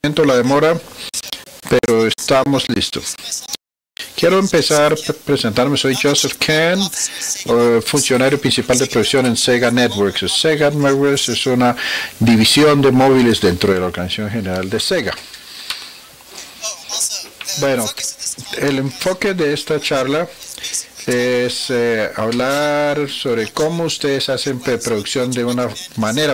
Siento la demora, pero estamos listos. Quiero empezar presentarme. Soy Joseph Kahn, funcionario principal de producción en Sega Networks. Sega Networks es una división de móviles dentro de la Organización General de Sega. Bueno, el enfoque de esta charla es hablar sobre cómo ustedes hacen preproducción de una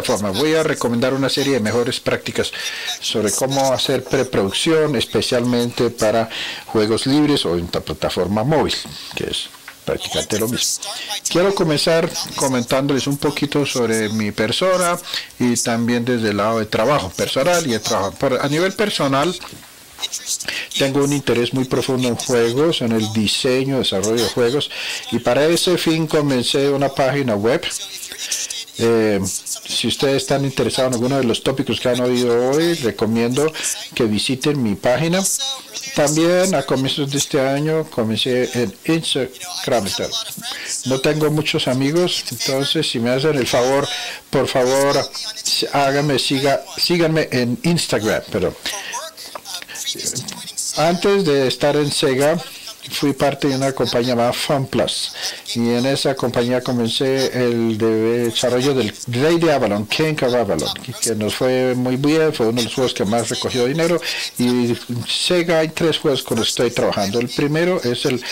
forma. Voy a recomendar una serie de mejores prácticas sobre cómo hacer preproducción, especialmente para juegos libres o en la plataforma móvil, que es prácticamente lo mismo. Quiero comenzar comentándoles un poquito sobre mi persona y también desde el lado de trabajo personal y de trabajo. A nivel personal, tengo un interés muy profundo en juegos, en el diseño, desarrollo de juegos, y para ese fin comencé una página web. Si ustedes están interesados en alguno de los tópicos que han oído hoy, recomiendo que visiten mi página. También a comienzos de este año comencé en Instagram. No tengo muchos amigos, entonces si me hacen el favor, por favor, síganme en Instagram. Pero antes de estar en Sega, fui parte de una compañía llamada FunPlus, y en esa compañía comencé el desarrollo del Rey de Avalon, King of Avalon, que nos fue muy bien, fue uno de los juegos que más recogió dinero. Y Sega hay 3 juegos con los que estoy trabajando. El primero es el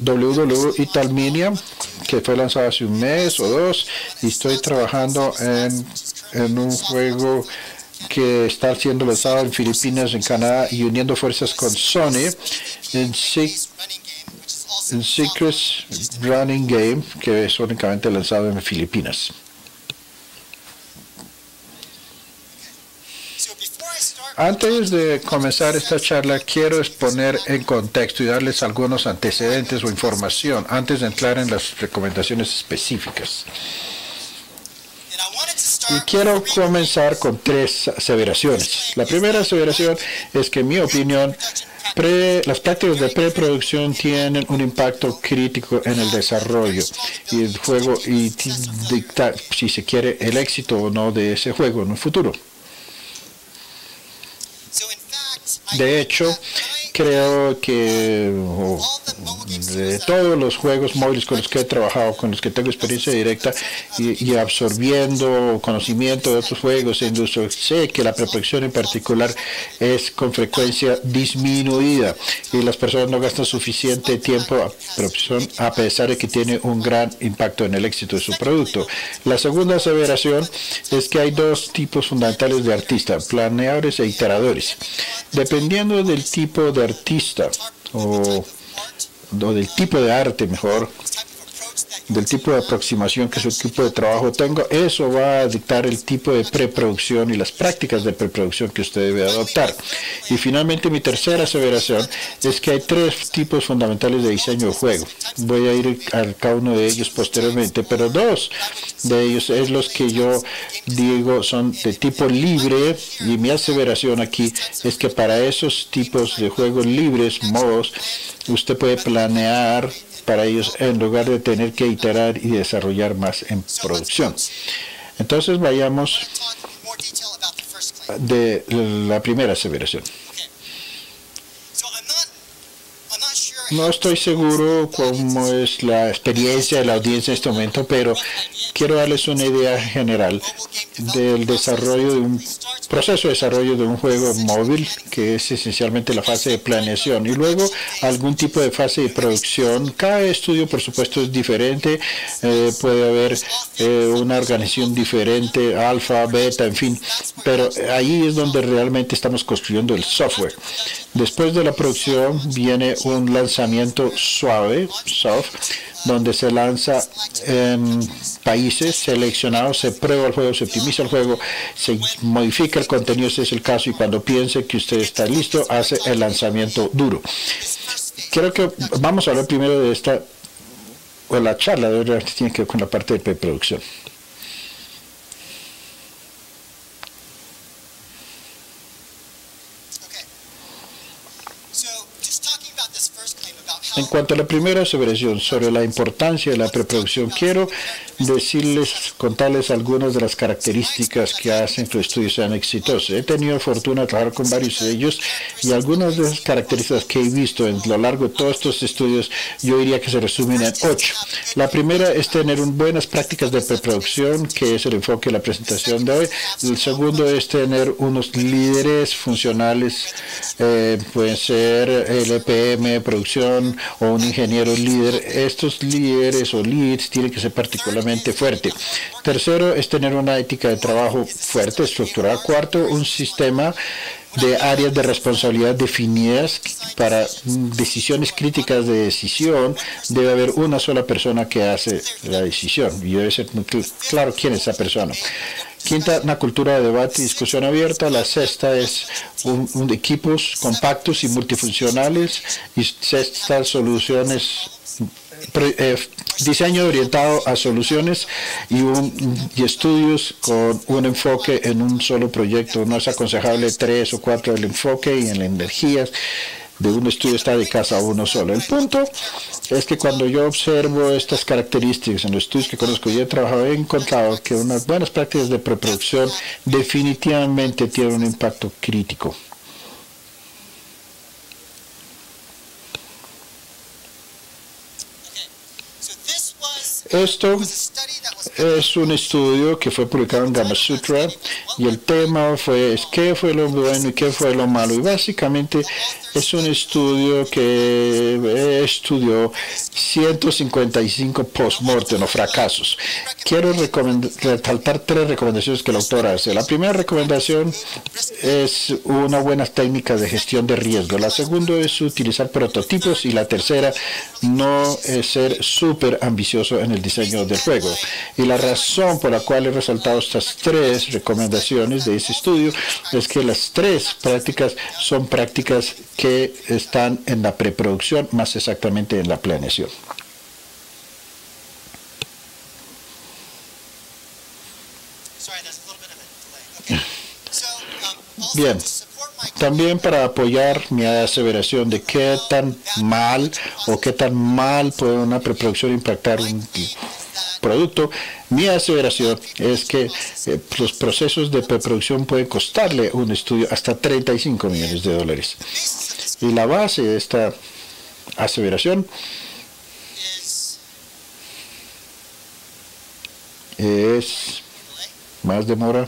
WW Italminia, que fue lanzado hace un mes o 2, y estoy trabajando en un juego que está siendo lanzado en Filipinas, en Canadá, y uniendo fuerzas con Sony en Secrets Running Game, que es únicamente lanzado en Filipinas. Antes de comenzar esta charla, quiero exponer en contexto y darles algunos antecedentes o información antes de entrar en las recomendaciones específicas. Y quiero comenzar con 3 aseveraciones. La primera aseveración es que, en mi opinión, las prácticas de preproducción tienen un impacto crítico en el desarrollo y el juego y dictar, si se quiere, el éxito o no de ese juego en un futuro. De hecho, creo que de todos los juegos móviles con los que he trabajado, con los que tengo experiencia directa y absorbiendo conocimiento de otros juegos, incluso sé que la preproducción en particular es con frecuencia disminuida y las personas no gastan suficiente tiempo a preproducción, a pesar de que tiene un gran impacto en el éxito de su producto. La segunda aseveración es que hay 2 tipos fundamentales de artistas: planeadores e iteradores. Dependiendo del tipo de artista o del tipo de arte, mejor, del tipo de aproximación que su equipo de trabajo tenga, eso va a dictar el tipo de preproducción y las prácticas de preproducción que usted debe adoptar. Y finalmente, mi tercera aseveración es que hay 3 tipos fundamentales de diseño de juego. Voy a ir a cada uno de ellos posteriormente, pero 2 de ellos es los que yo digo son de tipo libre, y mi aseveración aquí es que para esos tipos de juegos libres, modos, usted puede planear para ellos en lugar de tener que iterar y desarrollar más en producción. Entonces vayamos de la primera aseveración. No estoy seguro cómo es la experiencia de la audiencia en este momento, pero quiero darles una idea general del desarrollo de un proceso de desarrollo de un juego móvil, que es esencialmente la fase de planeación y luego algún tipo de fase de producción. Cada estudio, por supuesto, es diferente. Puede haber una organización diferente, alfa, beta, en fin, pero ahí es donde realmente estamos construyendo el software. Después de la producción viene un lanzamiento suave, soft, donde se lanza en países seleccionados, se prueba el juego, se optimiza el juego, se modifica el contenido, si es el caso, y cuando piense que usted está listo, hace el lanzamiento duro. Creo que vamos a hablar primero de esta, o la charla de tiene que ver con la parte de preproducción. En cuanto a la primera aseveración sobre la importancia de la preproducción, quiero contarles algunas de las características que hacen que los estudios sean exitosos. He tenido la fortuna de trabajar con varios de ellos y algunas de esas características que he visto en lo largo de todos estos estudios, yo diría que se resumen en 8. La primera es tener buenas prácticas de preproducción, que es el enfoque de la presentación de hoy. El segundo es tener unos líderes funcionales, pueden ser el EPM, producción o un ingeniero líder. Estos líderes o leads tienen que ser particularmente fuertes. Tercero es tener una ética de trabajo fuerte, estructurada. Cuarto, un sistema de áreas de responsabilidad definidas para decisiones críticas de decisión. Debe haber una sola persona que hace la decisión y debe ser muy claro quién es esa persona. Quinta, una cultura de debate y discusión abierta. La sexta es equipos compactos y multifuncionales. Y sexta, diseño orientado a soluciones y estudios con un enfoque en un solo proyecto. No es aconsejable 3 o 4 del enfoque y en las energías de un estudio está de casa a uno solo. El punto es que cuando yo observo estas características en los estudios que conozco y he trabajado, he encontrado que unas buenas prácticas de preproducción definitivamente tienen un impacto crítico. Esto es un estudio que fue publicado en Gamasutra y el tema fue qué fue lo bueno y qué fue lo malo. Y básicamente es un estudio que estudió 155 post-mortem o fracasos. Quiero resaltar 3 recomendaciones que el autor hace. La primera recomendación es una buena técnica de gestión de riesgo. La segunda es utilizar prototipos y la tercera no es ser súper ambicioso en el diseño del juego. Y la razón por la cual he resaltado estas 3 recomendaciones de ese estudio es que las 3 prácticas son prácticas que están en la preproducción, más exactamente en la planeación. Bien, también para apoyar mi aseveración de qué tan mal puede una preproducción impactar un producto, mi aseveración es que los procesos de preproducción pueden costarle un estudio hasta $35 millones. Y la base de esta aseveración es más demora.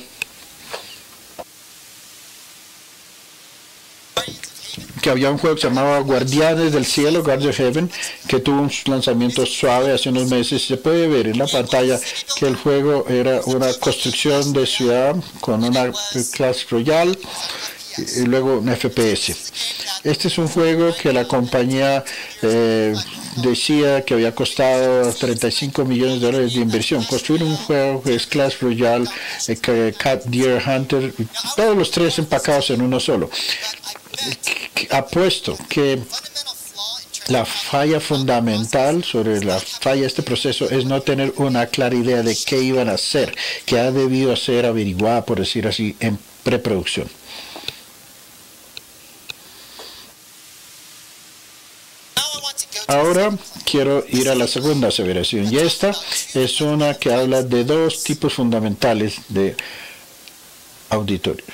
Que había un juego que se llamaba Guardianes del Cielo, Guardians of Heaven, que tuvo un lanzamiento suave hace unos meses. Se puede ver en la pantalla que el juego era una construcción de ciudad con una clase royal y luego un FPS. Este es un juego que la compañía decía que había costado $35 millones de inversión. Construir un juego que es Clash Royale, Cat Deer Hunter, todos los 3 empacados en uno solo. Apuesto que la falla fundamental sobre la falla de este proceso es no tener una clara idea de qué iban a hacer, que ha debido ser averiguada, por decir así, en preproducción. Ahora quiero ir a la segunda aseveración y esta es una que habla de 2 tipos fundamentales de auditorio.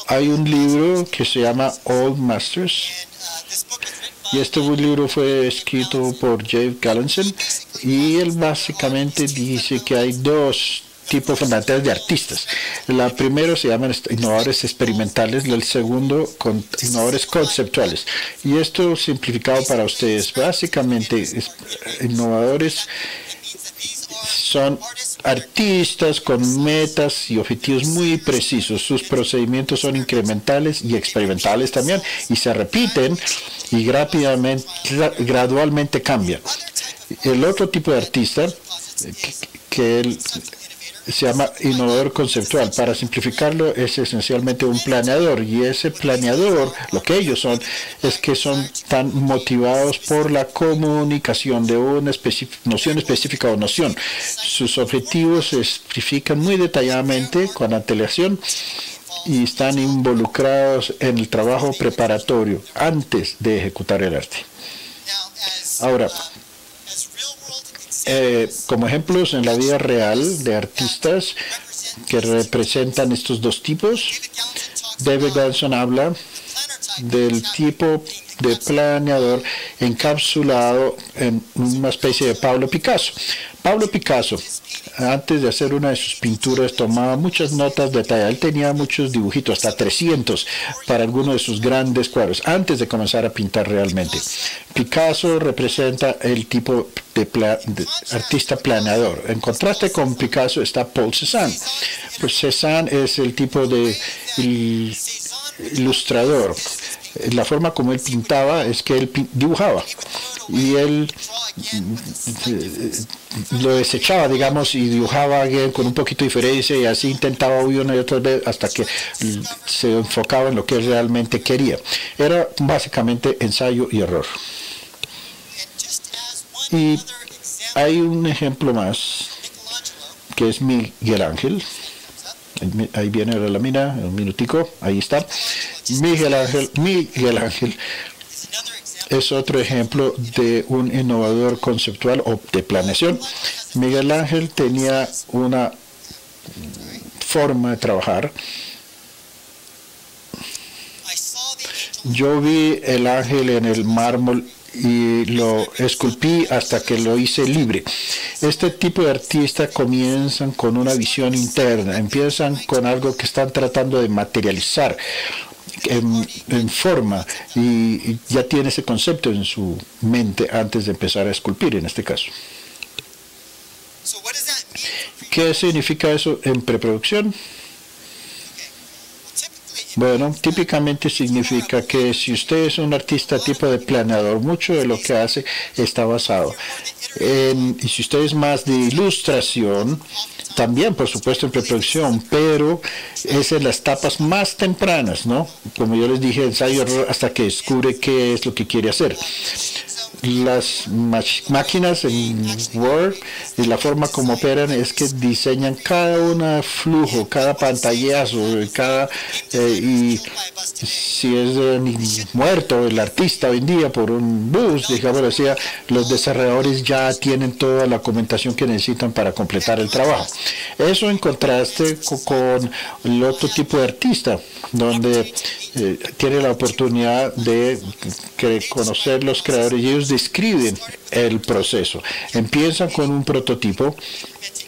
Hay un libro que se llama Old Masters y este libro fue escrito por Jeff Gallenson y él básicamente dice que hay 2 tipos fundamentales de artistas. La primera se llaman innovadores experimentales, el segundo innovadores conceptuales. Y esto simplificado para ustedes, básicamente innovadores son artistas con metas y objetivos muy precisos. Sus procedimientos son incrementales y experimentales también y se repiten y gradualmente cambian. El otro tipo de artista que se llama innovador conceptual. Para simplificarlo, es esencialmente un planeador y ese planeador, lo que ellos son, es que son tan motivados por la comunicación de una noción específica o noción. Sus objetivos se especifican muy detalladamente con antelación y están involucrados en el trabajo preparatorio antes de ejecutar el arte. Ahora, como ejemplos en la vida real de artistas que representan estos dos tipos, David Ganson habla del tipo de planeador encapsulado en una especie de Pablo Picasso. Pablo Picasso, antes de hacer una de sus pinturas, tomaba muchas notas detalladas. Él tenía muchos dibujitos, hasta 300 para algunos de sus grandes cuadros, antes de comenzar a pintar realmente. Picasso representa el tipo de artista planeador. En contraste con Picasso está Paul Cézanne. Pues Cézanne es el tipo de ilustrador. La forma como él pintaba es que él dibujaba y él lo desechaba, digamos, y dibujaba alguien con un poquito de diferencia y así intentaba una y otra vez hasta que se enfocaba en lo que él realmente quería. Era básicamente ensayo y error. Y hay un ejemplo más que es Miguel Ángel. Ahí viene la lámina, un minutico, ahí está. Miguel Ángel es otro ejemplo de un innovador conceptual o de planeación. Miguel Ángel tenía una forma de trabajar. Yo vi el ángel en el mármol y lo esculpí hasta que lo hice libre. Este tipo de artistas comienzan con una visión interna, empiezan con algo que están tratando de materializar en forma y ya tiene ese concepto en su mente antes de empezar a esculpir en este caso. ¿Qué significa eso en preproducción? Bueno, típicamente significa que si usted es un artista tipo de planeador, mucho de lo que hace está basado y si usted es más de ilustración, también por supuesto en preproducción, pero es en las etapas más tempranas, ¿no? Como yo les dije, ensayo hasta que descubre qué es lo que quiere hacer. Las máquinas en Word y la forma como operan es que diseñan cada una flujo, cada pantallazo, y si es muerto el artista hoy en día por un bus, digamos así, los desarrolladores ya tienen toda la documentación que necesitan para completar el trabajo. Eso en contraste con el otro tipo de artista, donde tiene la oportunidad de conocer los creadores y ellos describen el proceso. Empiezan con un prototipo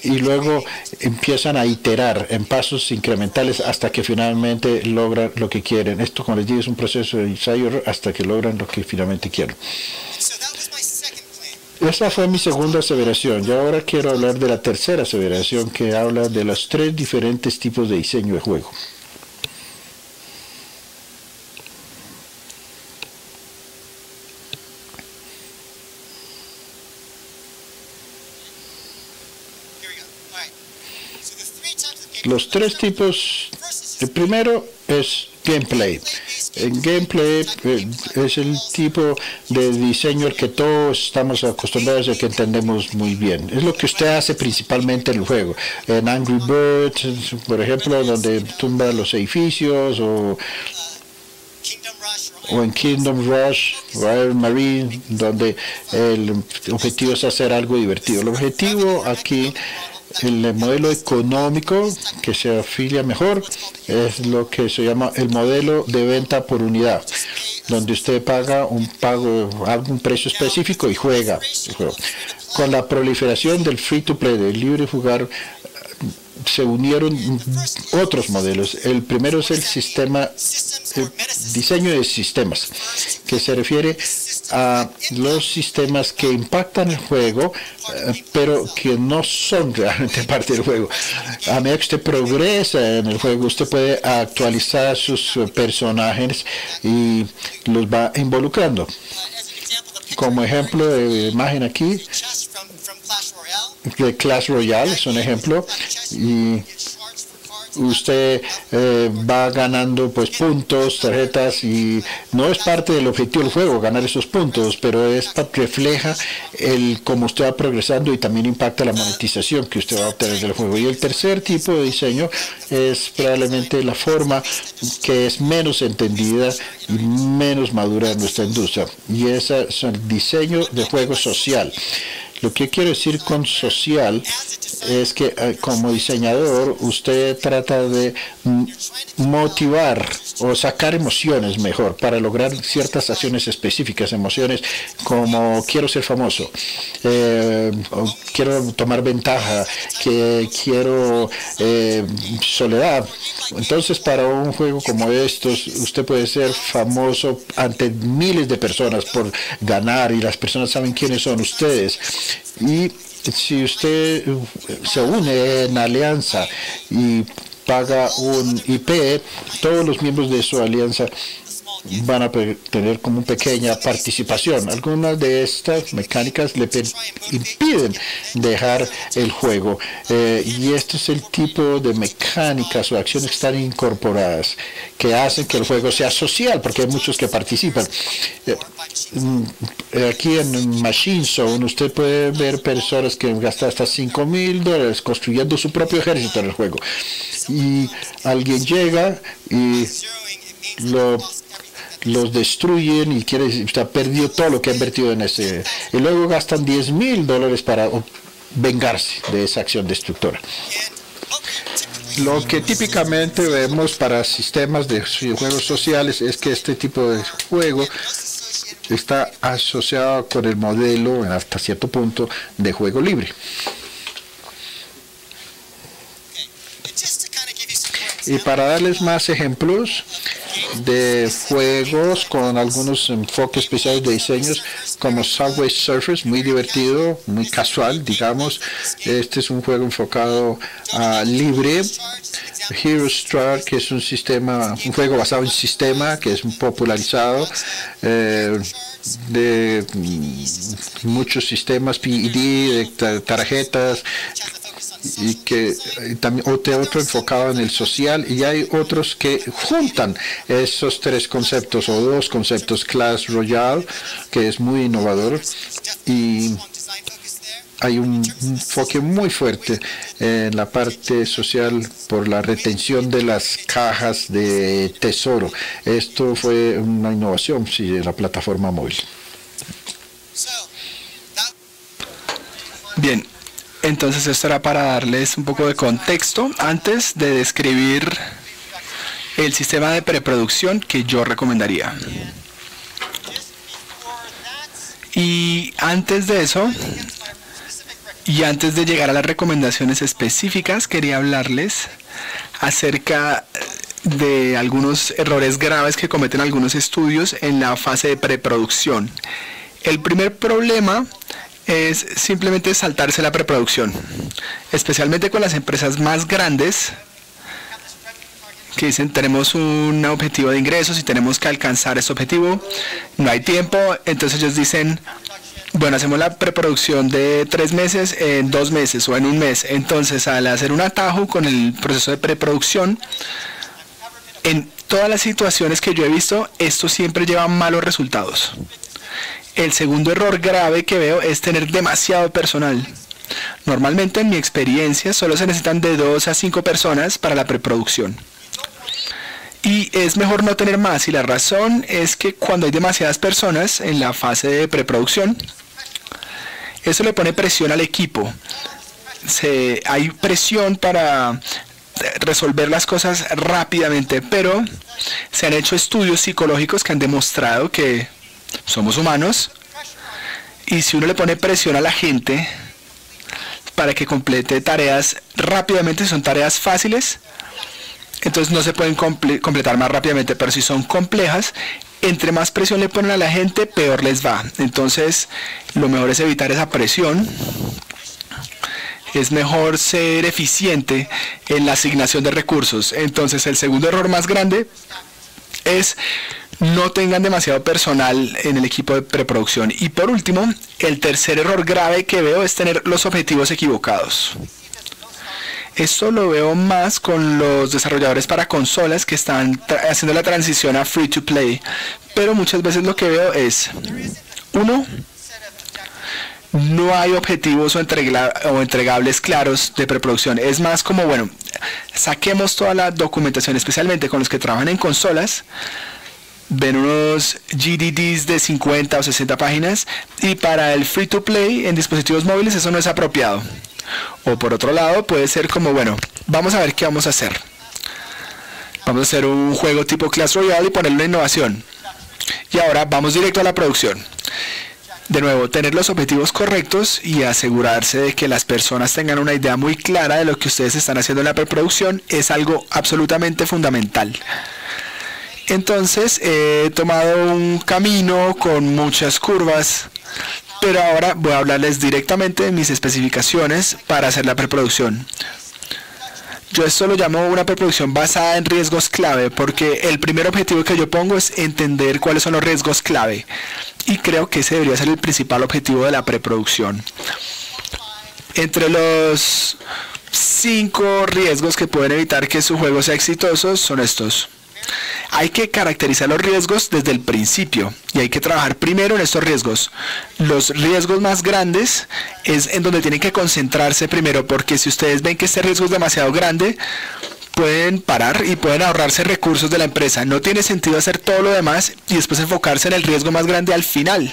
y luego empiezan a iterar en pasos incrementales hasta que finalmente logran lo que quieren. Esto, como les digo, es un proceso de ensayo hasta que logran lo que finalmente quieren. Esa fue mi segunda aseveración. Y ahora quiero hablar de la tercera aseveración, que habla de los 3 diferentes tipos de diseño de juego. Los 3 tipos, el primero es gameplay. En gameplay es el tipo de diseño al que todos estamos acostumbrados y al que entendemos muy bien. Es lo que usted hace principalmente en el juego. En Angry Birds, por ejemplo, donde tumba los edificios, o en Kingdom Rush, Royal Marine, donde el objetivo es hacer algo divertido. El objetivo aquí, el modelo económico que se afilia mejor, es lo que se llama el modelo de venta por unidad, donde usted paga un precio específico y juega el juego. Con la proliferación del free to play, del libre jugar, se unieron otros modelos. El primero es el diseño de sistemas, que se refiere a los sistemas que impactan el juego, pero que no son realmente parte del juego. A medida que usted progresa en el juego, usted puede actualizar sus personajes y los va involucrando. Como ejemplo de imagen aquí, de Clash Royale es un ejemplo, y usted va ganando pues puntos, tarjetas, y no es parte del objetivo del juego ganar esos puntos, pero refleja cómo usted va progresando y también impacta la monetización que usted va a obtener del juego. Y el tercer tipo de diseño es probablemente la forma que es menos entendida y menos madura en nuestra industria, y ese es el diseño de juego social. Lo que quiero decir con social es que como diseñador usted trata de motivar o sacar emociones mejor para lograr ciertas acciones específicas, emociones como quiero ser famoso, quiero tomar ventaja, que quiero soledad. Entonces, para un juego como estos, usted puede ser famoso ante miles de personas por ganar, y las personas saben quiénes son ustedes. Y si usted se une en alianza y paga un IP, todos los miembros de su alianza van a tener como una pequeña participación. Algunas de estas mecánicas le impiden dejar el juego, y este es el tipo de mecánicas o acciones que están incorporadas que hacen que el juego sea social, porque hay muchos que participan. Aquí en Machine Zone usted puede ver personas que gastan hasta $5,000 construyendo su propio ejército en el juego, y alguien llega y los destruyen, y usted ha perdido todo lo que ha invertido en ese, y luego gastan $10,000 para vengarse de esa acción destructora. Lo que típicamente vemos para sistemas de juegos sociales es que este tipo de juego está asociado con el modelo, hasta cierto punto, de juego libre. Y para darles más ejemplos de juegos con algunos enfoques especiales de diseños, como Subway Surfers, muy divertido, muy casual, digamos. Este es un juego enfocado a libre. Hero Star, que es un juego basado en sistema, que es popularizado, de muchos sistemas PED, de tarjetas, y que también otro enfocado en el social, y hay otros que juntan esos tres conceptos o dos conceptos. Clash Royale, que es muy innovador, y hay un enfoque muy fuerte en la parte social por la retención de las cajas de tesoro. Esto fue una innovación de la plataforma móvil. Bien, entonces esto era para darles un poco de contexto antes de describir el sistema de preproducción que yo recomendaría. Y antes de eso, y antes de llegar a las recomendaciones específicas, quería hablarles acerca de algunos errores graves que cometen algunos estudios en la fase de preproducción. El primer problema es simplemente saltarse la preproducción, especialmente con las empresas más grandes que dicen tenemos un objetivo de ingresos y tenemos que alcanzar ese objetivo, no hay tiempo, entonces ellos dicen, bueno, hacemos la preproducción de 3 meses en 2 meses o en 1 mes. Entonces, al hacer un atajo con el proceso de preproducción, en todas las situaciones que yo he visto, esto siempre lleva malos resultados. El segundo error grave que veo es tener demasiado personal. Normalmente, en mi experiencia, solo se necesitan de 2 a 5 personas para la preproducción. Y es mejor no tener más, y la razón es que cuando hay demasiadas personas en la fase de preproducción, eso le pone presión al equipo. Hay presión para resolver las cosas rápidamente, pero se han hecho estudios psicológicos que han demostrado que somos humanos, y si uno le pone presión a la gente para que complete tareas rápidamente, si son tareas fáciles, entonces no se pueden completar más rápidamente, pero si son complejas, entre más presión le ponen a la gente, peor les va. Entonces, lo mejor es evitar esa presión. Es mejor ser eficiente en la asignación de recursos. Entonces, el segundo error más grande es no tengan demasiado personal en el equipo de preproducción. Y por último, el tercer error grave que veo es tener los objetivos equivocados. Esto lo veo más con los desarrolladores para consolas que están haciendo la transición a free to play, pero muchas veces lo que veo es, uno, no hay objetivos o entregables claros de preproducción. Es más como, bueno, saquemos toda la documentación, especialmente con los que trabajan en consolas, ven unos GDDs de 50 o 60 páginas, y para el free to play en dispositivos móviles eso no es apropiado. O por otro lado puede ser como, bueno, vamos a ver qué vamos a hacer. Vamos a hacer un juego tipo Clash Royale y ponerle una innovación. Y ahora vamos directo a la producción. De nuevo, tener los objetivos correctos y asegurarse de que las personas tengan una idea muy clara de lo que ustedes están haciendo en la preproducción es algo absolutamente fundamental. Entonces, he tomado un camino con muchas curvas, pero ahora voy a hablarles directamente de mis especificaciones para hacer la preproducción. Yo esto lo llamo una preproducción basada en riesgos clave, porque el primer objetivo que yo pongo es entender cuáles son los riesgos clave. Y creo que ese debería ser el principal objetivo de la preproducción. Entre los 5 riesgos que pueden evitar que su juego sea exitoso son estos. Hay que caracterizar los riesgos desde el principio y hay que trabajar primero en estos riesgos. Los riesgos más grandes es en donde tienen que concentrarse primero, porque si ustedes ven que este riesgo es demasiado grande, pueden parar y pueden ahorrarse recursos de la empresa. No tiene sentido hacer todo lo demás y después enfocarse en el riesgo más grande al final.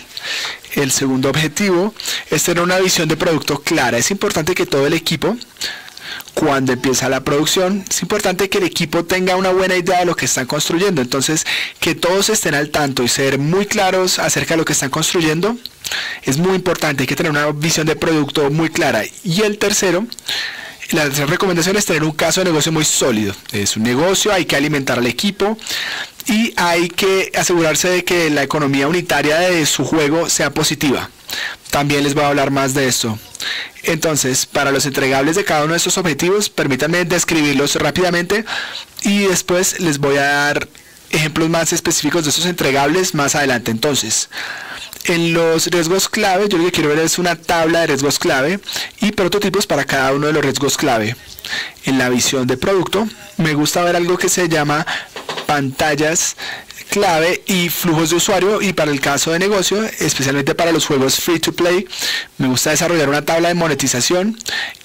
El segundo objetivo es tener una visión de producto clara. Es importante que todo el equipo, cuando empieza la producción, es importante que el equipo tenga una buena idea de lo que están construyendo. Entonces, que todos estén al tanto y ser muy claros acerca de lo que están construyendo es muy importante. Hay que tener una visión de producto muy clara. Y el tercero, la tercera recomendación es tener un caso de negocio muy sólido. Es un negocio, hay que alimentar al equipo y hay que asegurarse de que la economía unitaria de su juego sea positiva. También les voy a hablar más de esto. Entonces, para los entregables de cada uno de estos objetivos, permítanme describirlos rápidamente y después les voy a dar ejemplos más específicos de estos entregables más adelante. Entonces, en los riesgos clave, yo lo que quiero ver es una tabla de riesgos clave y prototipos para cada uno de los riesgos clave. En la visión de producto, me gusta ver algo que se llama pantallas clave y flujos de usuario, y para el caso de negocio, especialmente para los juegos free to play, me gusta desarrollar una tabla de monetización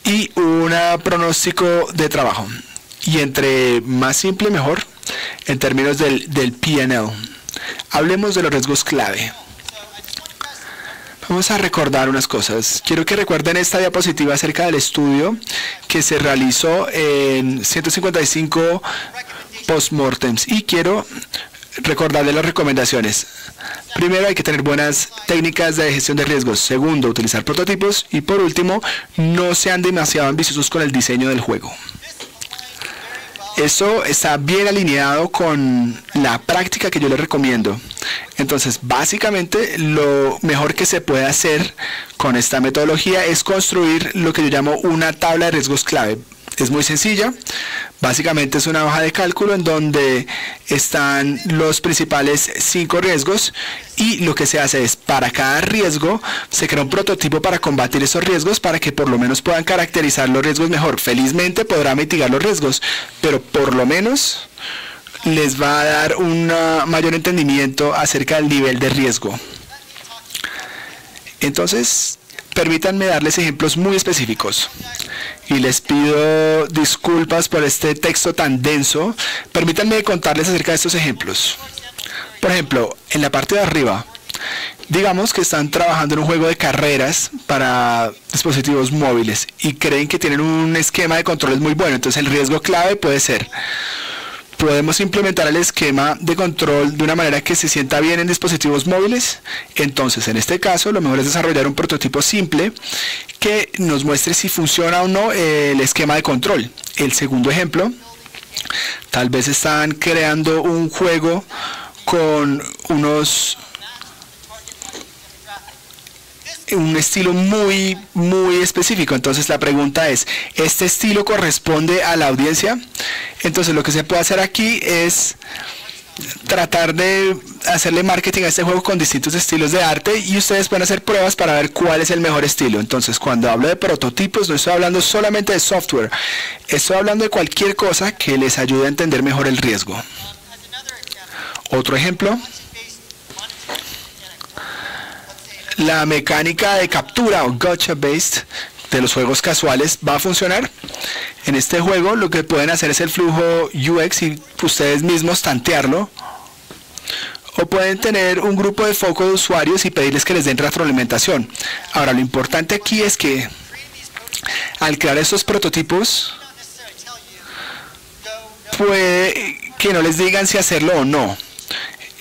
y un pronóstico de trabajo. Y entre más simple mejor en términos del P&L. Hablemos de los riesgos clave. Vamos a recordar unas cosas. Quiero que recuerden esta diapositiva acerca del estudio que se realizó en 155 postmortems y quiero recordarles las recomendaciones. Primero, hay que tener buenas técnicas de gestión de riesgos. Segundo, utilizar prototipos. Y por último, no sean demasiado ambiciosos con el diseño del juego. Eso está bien alineado con la práctica que yo les recomiendo. Entonces, básicamente, lo mejor que se puede hacer con esta metodología es construir lo que yo llamo una tabla de riesgos clave. Es muy sencilla, básicamente es una hoja de cálculo en donde están los principales 5 riesgos y lo que se hace es, para cada riesgo se crea un prototipo para combatir esos riesgos para que por lo menos puedan caracterizar los riesgos mejor. Felizmente podrá mitigar los riesgos, pero por lo menos les va a dar un mayor entendimiento acerca del nivel de riesgo. Entonces, permítanme darles ejemplos muy específicos y les pido disculpas por este texto tan denso. Permítanme contarles acerca de estos ejemplos. Por ejemplo, en la parte de arriba, digamos que están trabajando en un juego de carreras para dispositivos móviles y creen que tienen un esquema de controles muy bueno. Entonces el riesgo clave puede ser: ¿podemos implementar el esquema de control de una manera que se sienta bien en dispositivos móviles? Entonces, en este caso, lo mejor es desarrollar un prototipo simple que nos muestre si funciona o no el esquema de control. El segundo ejemplo, tal vez están creando un juego con un estilo muy específico. Entonces la pregunta es, ¿este estilo corresponde a la audiencia? Entonces lo que se puede hacer aquí es tratar de hacerle marketing a este juego con distintos estilos de arte y ustedes pueden hacer pruebas para ver cuál es el mejor estilo. Entonces, cuando hablo de prototipos, no estoy hablando solamente de software, estoy hablando de cualquier cosa que les ayude a entender mejor el riesgo. Otro ejemplo, la mecánica de captura o gotcha based de los juegos casuales va a funcionar. En este juego lo que pueden hacer es el flujo UX y ustedes mismos tantearlo, o pueden tener un grupo de foco de usuarios y pedirles que les den retroalimentación. Ahora, lo importante aquí es que al crear estos prototipos puede que no les digan si hacerlo o no.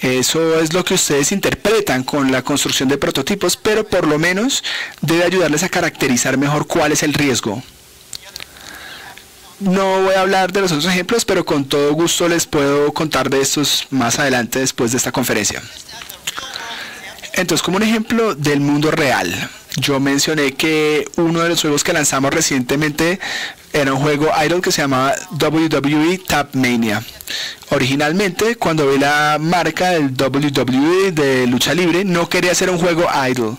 Eso es lo que ustedes interpretan con la construcción de prototipos, pero por lo menos debe ayudarles a caracterizar mejor cuál es el riesgo. No voy a hablar de los otros ejemplos, pero con todo gusto les puedo contar de estos más adelante después de esta conferencia. Entonces, como un ejemplo del mundo real, yo mencioné que uno de los juegos que lanzamos recientemente era un juego idle que se llamaba WWE Tap Mania. Originalmente, cuando vi la marca del WWE de lucha libre, no quería hacer un juego idle.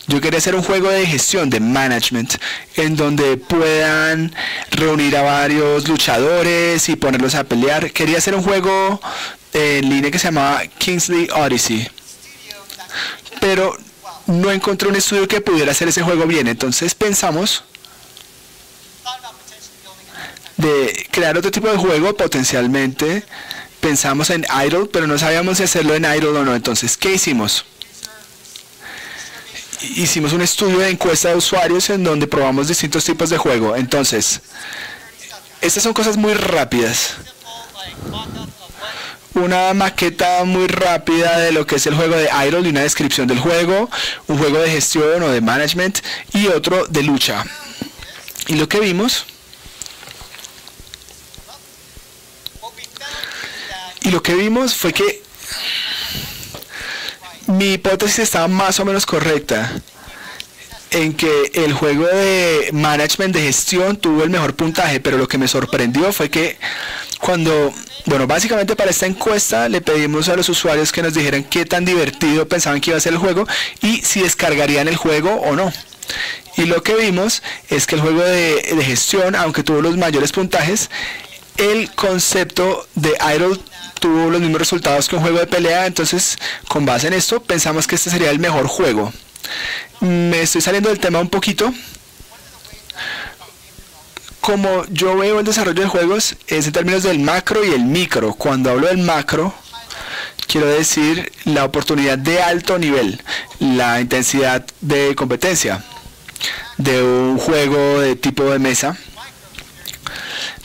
Yo quería hacer un juego de gestión, de management, en donde puedan reunir a varios luchadores y ponerlos a pelear. Quería hacer un juego en línea que se llamaba Kingsley Odyssey, pero no encontré un estudio que pudiera hacer ese juego bien. Entonces pensamos de crear otro tipo de juego. Potencialmente pensamos en idle, pero no sabíamos si hacerlo en idle o no. Entonces, ¿qué hicimos? Hicimos un estudio de encuesta de usuarios en donde probamos distintos tipos de juego. Entonces, estas son cosas muy rápidas. Una maqueta muy rápida de lo que es el juego de idle y una descripción del juego, un juego de gestión o de management y otro de lucha. Y lo que vimos fue que mi hipótesis estaba más o menos correcta, en que el juego de management, de gestión, tuvo el mejor puntaje, pero lo que me sorprendió fue que básicamente para esta encuesta le pedimos a los usuarios que nos dijeran qué tan divertido pensaban que iba a ser el juego y si descargarían el juego o no. Y lo que vimos es que el juego de gestión, aunque tuvo los mayores puntajes, el concepto de idle tuvo los mismos resultados que un juego de pelea. Entonces, con base en esto, pensamos que este sería el mejor juego. Me estoy saliendo del tema un poquito. Como yo veo el desarrollo de juegos es en términos del macro y el micro. Cuando hablo del macro, quiero decir la oportunidad de alto nivel, la intensidad de competencia de un juego de tipo de mesa.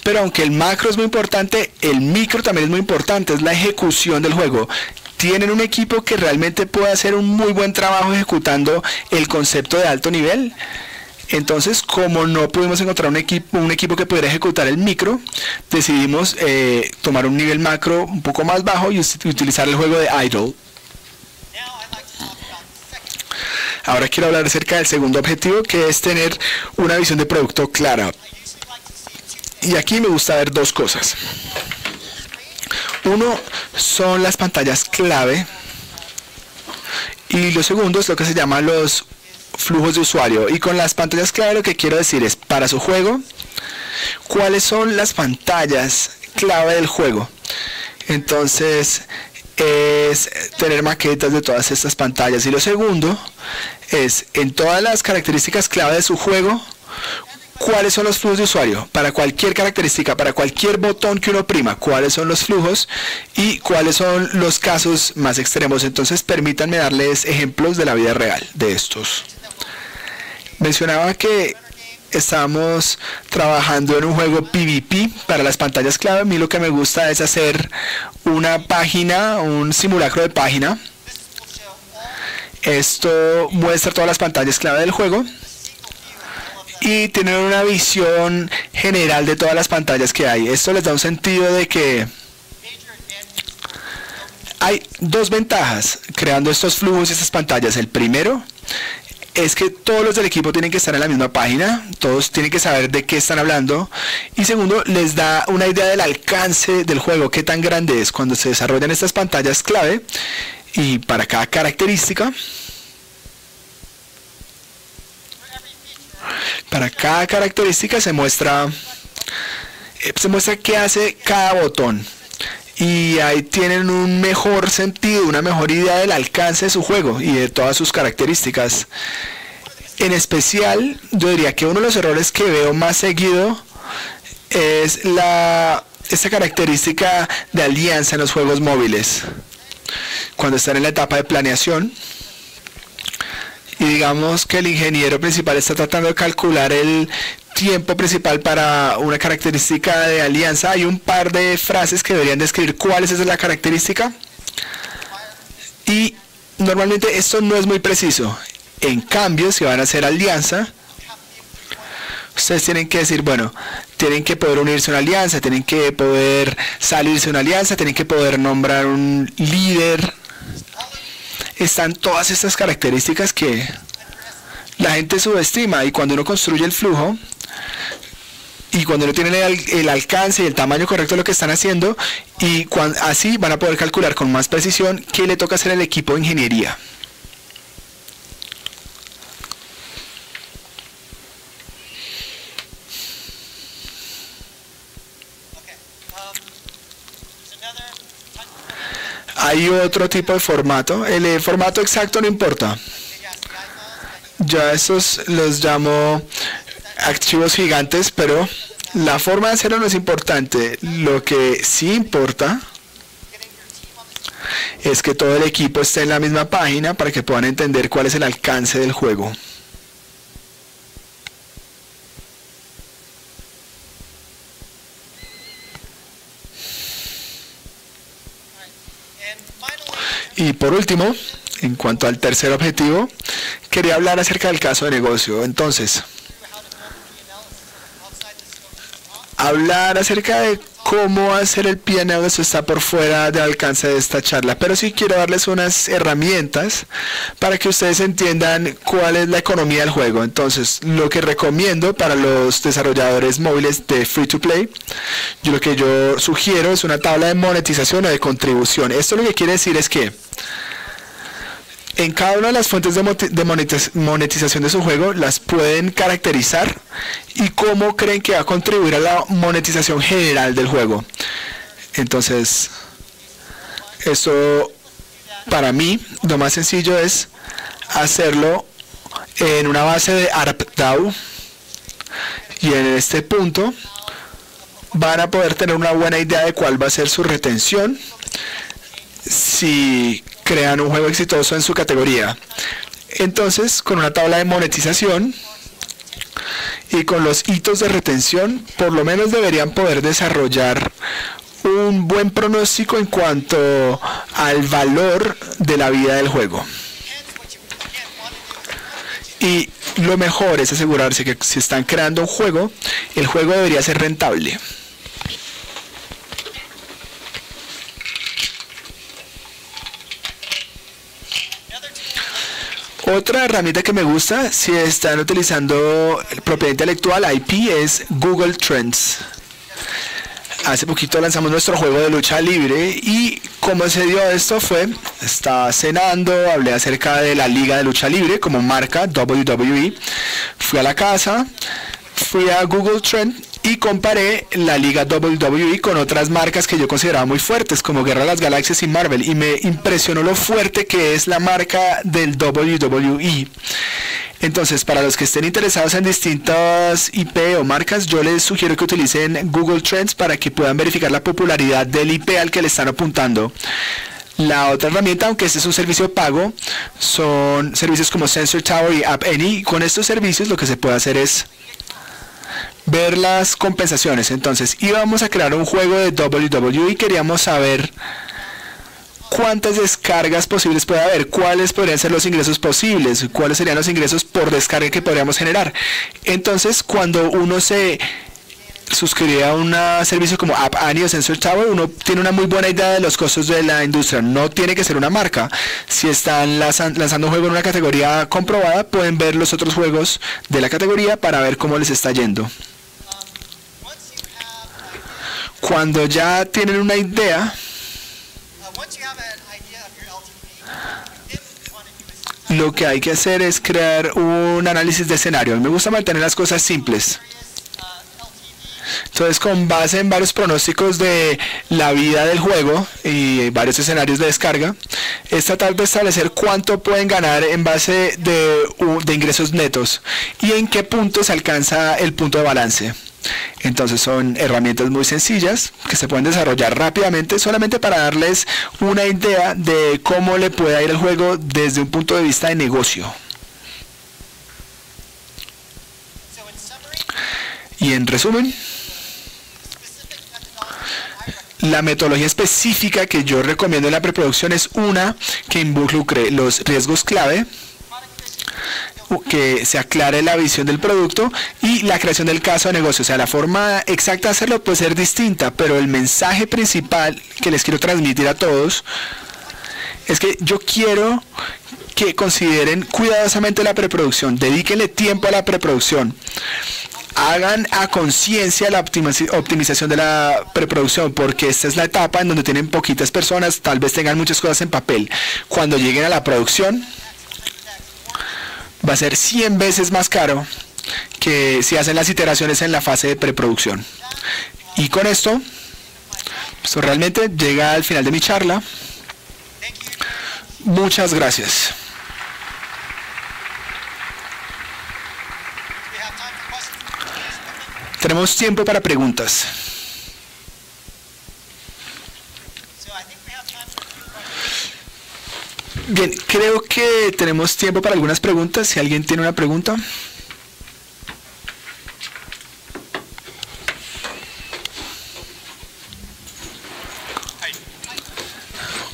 Pero aunque el macro es muy importante, el micro también es muy importante, es la ejecución del juego. Tienen un equipo que realmente puede hacer un muy buen trabajo ejecutando el concepto de alto nivel. Entonces, como no pudimos encontrar un equipo que pudiera ejecutar el micro, decidimos tomar un nivel macro un poco más bajo y utilizar el juego de idle. Ahora quiero hablar acerca del segundo objetivo, que es tener una visión de producto clara. Y aquí me gusta ver dos cosas. Uno son las pantallas clave y lo segundo es lo que se llama los flujos de usuario. Y con las pantallas clave lo que quiero decir es, para su juego, ¿cuáles son las pantallas clave del juego? Entonces, es tener maquetas de todas estas pantallas. Y lo segundo es, en todas las características clave de su juego, ¿cuáles son los flujos de usuario? Para cualquier característica, para cualquier botón que uno oprima, ¿cuáles son los flujos? Y ¿cuáles son los casos más extremos? Entonces, permítanme darles ejemplos de la vida real de estos. Mencionaba que estamos trabajando en un juego PvP para las pantallas clave. A mí lo que me gusta es hacer una página, un simulacro de página. Esto muestra todas las pantallas clave del juego y tener una visión general de todas las pantallas que hay. Esto les da un sentido de que hay dos ventajas creando estos flujos y estas pantallas. El primero es que todos los del equipo tienen que estar en la misma página, todos tienen que saber de qué están hablando, y segundo, les da una idea del alcance del juego, qué tan grande es cuando se desarrollan estas pantallas clave, y para cada característica, se muestra qué hace cada botón. Y ahí tienen un mejor sentido, una mejor idea del alcance de su juego y de todas sus características. En especial, yo diría que uno de los errores que veo más seguido es esta característica de alianza en los juegos móviles. Cuando están en la etapa de planeación y digamos que el ingeniero principal está tratando de calcular el tiempo principal para una característica de alianza, hay un par de frases que deberían describir cuál es esa la característica, y normalmente esto no es muy preciso. En cambio, si van a hacer alianza, ustedes tienen que decir, bueno, tienen que poder unirse a una alianza, tienen que poder salirse de una alianza, tienen que poder nombrar un líder. Están todas estas características que la gente subestima, y cuando uno construye el flujo y cuando no tienen el alcance y el tamaño correcto de lo que están haciendo, y así van a poder calcular con más precisión qué le toca hacer al equipo de ingeniería. Hay otro tipo de formato. El formato exacto no importa. Ya esos los llamo archivos gigantes, pero la forma de hacerlo no es importante. Lo que sí importa es que todo el equipo esté en la misma página para que puedan entender cuál es el alcance del juego. Y por último, en cuanto al tercer objetivo, quería hablar acerca del caso de negocio. Entonces, hablar acerca de cómo hacer el P&L, eso está por fuera del alcance de esta charla, pero sí quiero darles unas herramientas para que ustedes entiendan cuál es la economía del juego. Entonces, lo que recomiendo para los desarrolladores móviles de free to play, lo que yo sugiero es una tabla de monetización o de contribución. Esto lo que quiere decir es que en cada una de las fuentes de monetización de su juego las pueden caracterizar y cómo creen que va a contribuir a la monetización general del juego. Entonces, esto para mí lo más sencillo es hacerlo en una base de ARPDAO, y en este punto van a poder tener una buena idea de cuál va a ser su retención si crean un juego exitoso en su categoría. Entonces, con una tabla de monetización y con los hitos de retención, por lo menos deberían poder desarrollar un buen pronóstico en cuanto al valor de la vida del juego. Y lo mejor es asegurarse que si están creando un juego, el juego debería ser rentable. Otra herramienta que me gusta, si están utilizando propiedad intelectual, IP, es Google Trends. Hace poquito lanzamos nuestro juego de lucha libre, y cómo se dio esto fue, estaba cenando, hablé acerca de la liga de lucha libre como marca, WWE, fui a la casa, fui a Google Trends y comparé la liga WWE con otras marcas que yo consideraba muy fuertes, como Guerra de las Galaxias y Marvel, y me impresionó lo fuerte que es la marca del WWE. Entonces, para los que estén interesados en distintas IP o marcas, yo les sugiero que utilicen Google Trends para que puedan verificar la popularidad del IP al que le están apuntando. La otra herramienta, aunque este es un servicio pago, son servicios como Sensor Tower y App Annie. Con estos servicios lo que se puede hacer es ver las compensaciones. Entonces, íbamos a crear un juego de WWE y queríamos saber cuántas descargas posibles puede haber, cuáles podrían ser los ingresos posibles, cuáles serían los ingresos por descarga que podríamos generar. Entonces, cuando uno se suscribir a un servicio como App Annie o Sensor Tower, uno tiene una muy buena idea de los costos de la industria. No tiene que ser una marca. Si están lanzando un juego en una categoría comprobada, pueden ver los otros juegos de la categoría para ver cómo les está yendo. Cuando ya tienen una idea, lo que hay que hacer es crear un análisis de escenario. A mí me gusta mantener las cosas simples. Entonces, con base en varios pronósticos de la vida del juego y varios escenarios de descarga, es tratar de establecer cuánto pueden ganar en base de ingresos netos y en qué punto se alcanza el punto de balance. Entonces son herramientas muy sencillas que se pueden desarrollar rápidamente solamente para darles una idea de cómo le puede ir el juego desde un punto de vista de negocio. Y en resumen, la metodología específica que yo recomiendo en la preproducción es una que involucre los riesgos clave, que se aclare la visión del producto y la creación del caso de negocio. O sea, la forma exacta de hacerlo puede ser distinta, pero el mensaje principal que les quiero transmitir a todos es que yo quiero que consideren cuidadosamente la preproducción, dedíquenle tiempo a la preproducción. Hagan a conciencia la optimización de la preproducción, porque esta es la etapa en donde tienen poquitas personas, tal vez tengan muchas cosas en papel. Cuando lleguen a la producción, va a ser 100 veces más caro que si hacen las iteraciones en la fase de preproducción. Y con esto, realmente llega al final de mi charla. Muchas gracias. Tenemos tiempo para preguntas. Bien, creo que tenemos tiempo para algunas preguntas. Si alguien tiene una pregunta.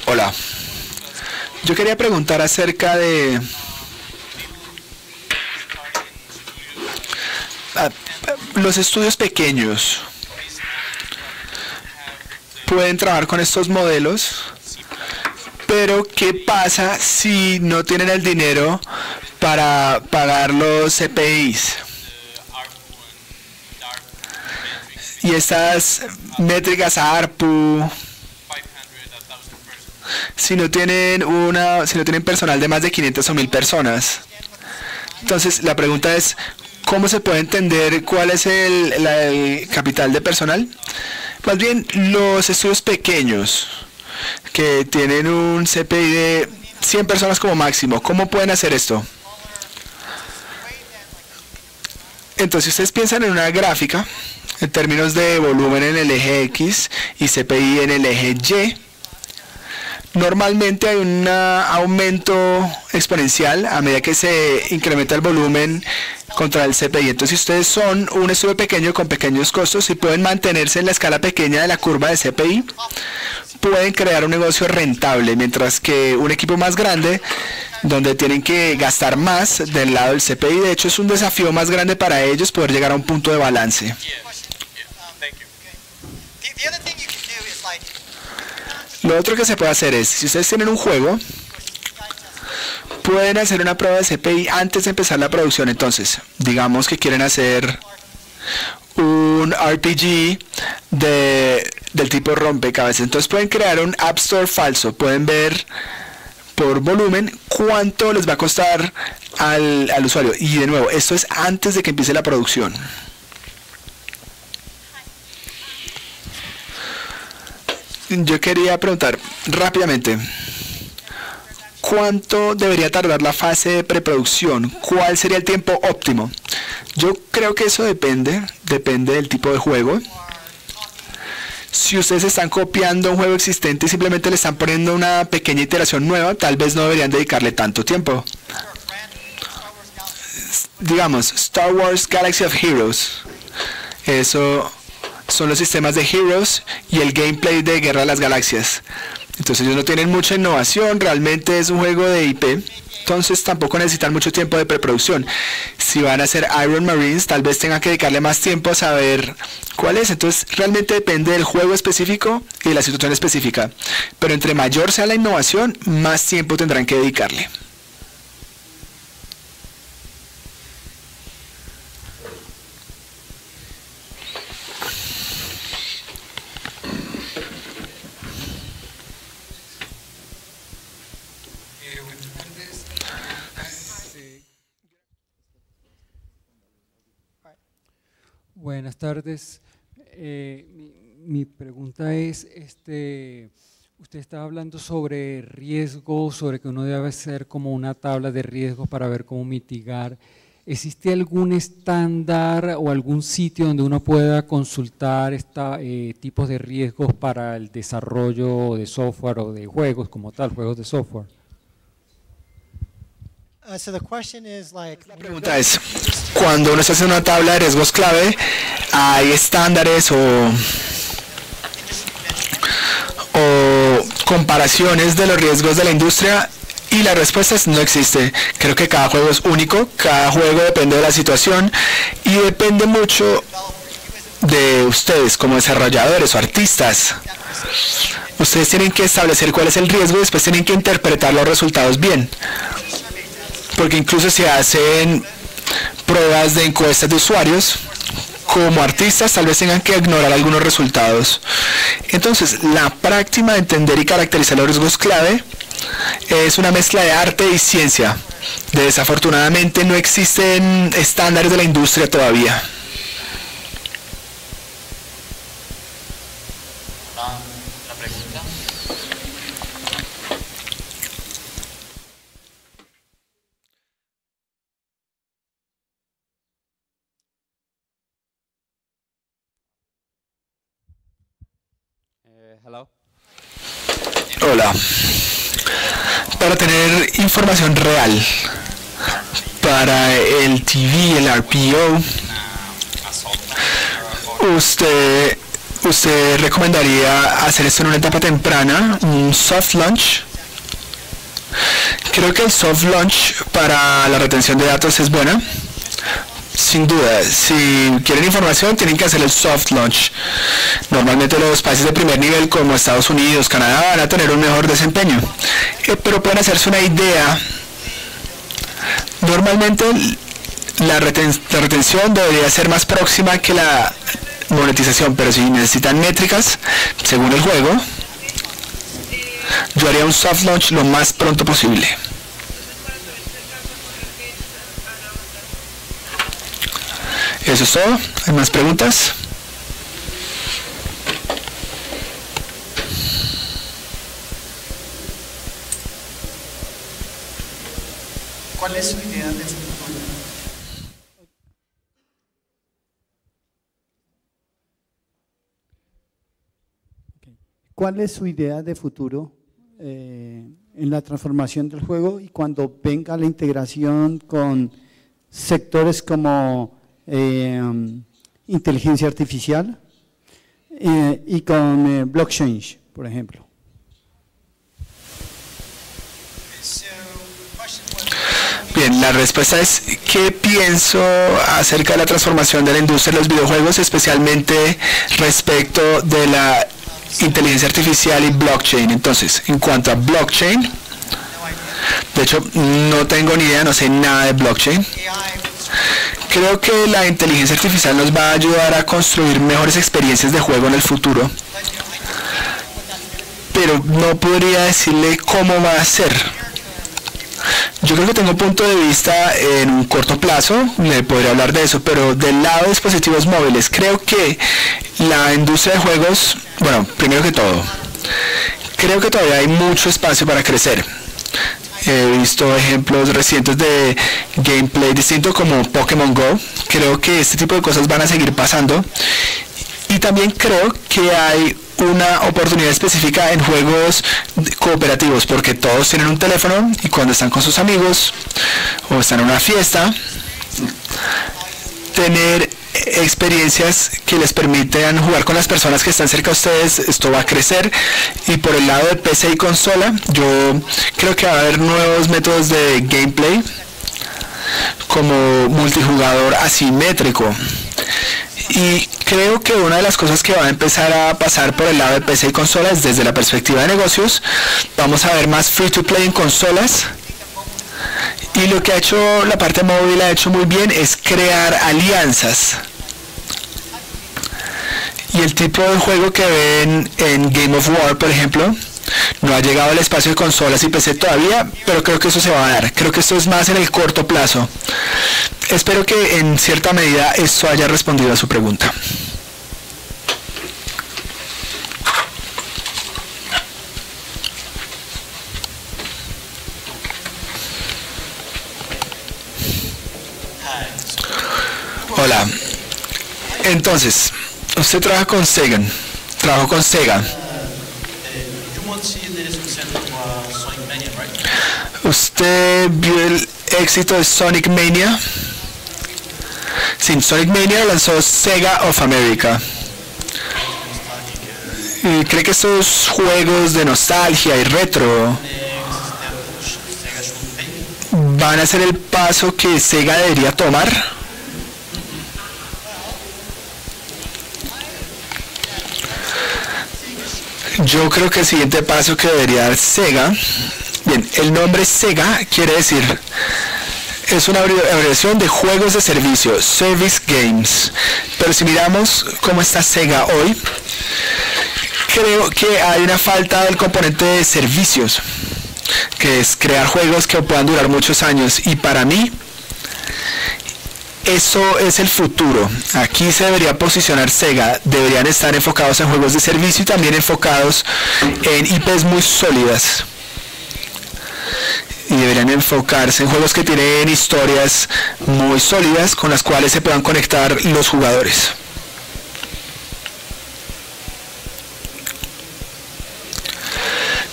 Hola. Yo quería preguntar acerca de los estudios pequeños. Pueden trabajar con estos modelos, pero ¿qué pasa si no tienen el dinero para pagar los CPIs? Y estas métricas ARPU, si no tienen personal de más de 500 o 1000 personas. Entonces la pregunta es, ¿cómo se puede entender cuál es el capital de personal? Más bien, los estudios pequeños que tienen un CPI de 100 personas como máximo, ¿cómo pueden hacer esto? Entonces, si ustedes piensan en una gráfica, en términos de volumen en el eje X y CPI en el eje Y, normalmente hay un aumento exponencial a medida que se incrementa el volumen contra el CPI. Entonces, si ustedes son un estudio pequeño con pequeños costos y pueden mantenerse en la escala pequeña de la curva de CPI, pueden crear un negocio rentable, mientras que un equipo más grande, donde tienen que gastar más del lado del CPI, de hecho es un desafío más grande para ellos poder llegar a un punto de balance. Lo otro que se puede hacer es, si ustedes tienen un juego, pueden hacer una prueba de CPI antes de empezar la producción. Entonces, digamos que quieren hacer un RPG del tipo rompecabezas. Entonces pueden crear un App Store falso. Pueden ver por volumen cuánto les va a costar al usuario. Y de nuevo, esto es antes de que empiece la producción. Yo quería preguntar rápidamente, ¿cuánto debería tardar la fase de preproducción? ¿Cuál sería el tiempo óptimo? Yo creo que eso depende del tipo de juego. Si ustedes están copiando un juego existente y simplemente le están poniendo una pequeña iteración nueva, tal vez no deberían dedicarle tanto tiempo. Digamos, Star Wars Galaxy of Heroes. Eso son los sistemas de Heroes y el gameplay de Guerra de las Galaxias. Entonces ellos no tienen mucha innovación, realmente es un juego de IP, entonces tampoco necesitan mucho tiempo de preproducción. Si van a hacer Iron Marines, tal vez tengan que dedicarle más tiempo a saber cuál es. Entonces realmente depende del juego específico y de la situación específica. Pero entre mayor sea la innovación, más tiempo tendrán que dedicarle. Buenas tardes. Mi pregunta es, usted estaba hablando sobre riesgos, sobre que uno debe hacer como una tabla de riesgos para ver cómo mitigar. ¿Existe algún estándar o algún sitio donde uno pueda consultar tipos de riesgos para el desarrollo de software o de juegos como tal, juegos de software? La pregunta es, cuando uno está haciendo una tabla de riesgos clave, ¿hay estándares o comparaciones de los riesgos de la industria? Y la respuesta es no existe. Creo que cada juego es único, cada juego depende de la situación y depende mucho de ustedes como desarrolladores o artistas. Ustedes tienen que establecer cuál es el riesgo y después tienen que interpretar los resultados bien. Porque incluso se hacen pruebas de encuestas de usuarios, como artistas tal vez tengan que ignorar algunos resultados. Entonces, la práctica de entender y caracterizar los riesgos clave es una mezcla de arte y ciencia. Desafortunadamente no existen estándares de la industria todavía. ¿La pregunta? Hello. Hola. Para tener información real para el TV, el RPO, ¿usted recomendaría hacer esto en una etapa temprana, un soft launch? Creo que el soft launch para la retención de datos es buena. Sin duda, si quieren información tienen que hacer el soft launch. Normalmente los países de primer nivel como Estados Unidos, Canadá van a tener un mejor desempeño, pero pueden hacerse una idea. Normalmente la retención debería ser más próxima que la monetización, pero si necesitan métricas según el juego, yo haría un soft launch lo más pronto posible. Eso es todo. ¿Hay más preguntas? ¿Cuál es su idea de futuro? ¿Cuál es su idea de futuro en la transformación del juego y cuando venga la integración con sectores como inteligencia artificial y con blockchain, por ejemplo? Bien, la respuesta es ¿qué pienso acerca de la transformación de la industria de los videojuegos, especialmente respecto de la inteligencia artificial y blockchain? Entonces, en cuanto a blockchain, de hecho no tengo ni idea, no sé nada de blockchain. Creo que la inteligencia artificial nos va a ayudar a construir mejores experiencias de juego en el futuro, pero no podría decirle cómo va a ser. Yo creo que tengo un punto de vista en un corto plazo, le podría hablar de eso, pero del lado de dispositivos móviles, creo que la industria de juegos, bueno, primero que todo, creo que todavía hay mucho espacio para crecer. He visto ejemplos recientes de gameplay distinto como Pokémon Go. Creo que este tipo de cosas van a seguir pasando. Y también creo que hay una oportunidad específica en juegos cooperativos, porque todos tienen un teléfono y cuando están con sus amigos o están en una fiesta, tener experiencias que les permitan jugar con las personas que están cerca de ustedes, esto va a crecer. Y por el lado de PC y consola, yo creo que va a haber nuevos métodos de gameplay como multijugador asimétrico. Y creo que una de las cosas que va a empezar a pasar por el lado de PC y consolas, desde la perspectiva de negocios, vamos a ver más free to play en consolas. Y lo que ha hecho la parte móvil, ha hecho muy bien, es crear alianzas. Y el tipo de juego que ven en Game of War, por ejemplo, no ha llegado al espacio de consolas y PC todavía, pero creo que eso se va a dar. Creo que esto es más en el corto plazo. Espero que en cierta medida esto haya respondido a su pregunta. Hola. Entonces, usted trabaja con Sega. Trabajo con Sega. ¿Usted vio el éxito de Sonic Mania? Sí, Sonic Mania lanzó Sega of America. ¿Y cree que estos juegos de nostalgia y retro van a ser el paso que Sega debería tomar? Yo creo que el siguiente paso que debería dar Sega, bien, el nombre Sega quiere decir, es una abreviación de juegos de servicio, Service Games. Pero si miramos cómo está Sega hoy, creo que hay una falta del componente de servicios, que es crear juegos que puedan durar muchos años. Y para mí, eso es el futuro. Aquí se debería posicionar Sega. Deberían estar enfocados en juegos de servicio y también enfocados en IPs muy sólidas. Y deberían enfocarse en juegos que tienen historias muy sólidas con las cuales se puedan conectar los jugadores.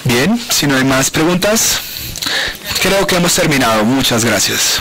Bien, si no hay más preguntas, creo que hemos terminado. Muchas gracias.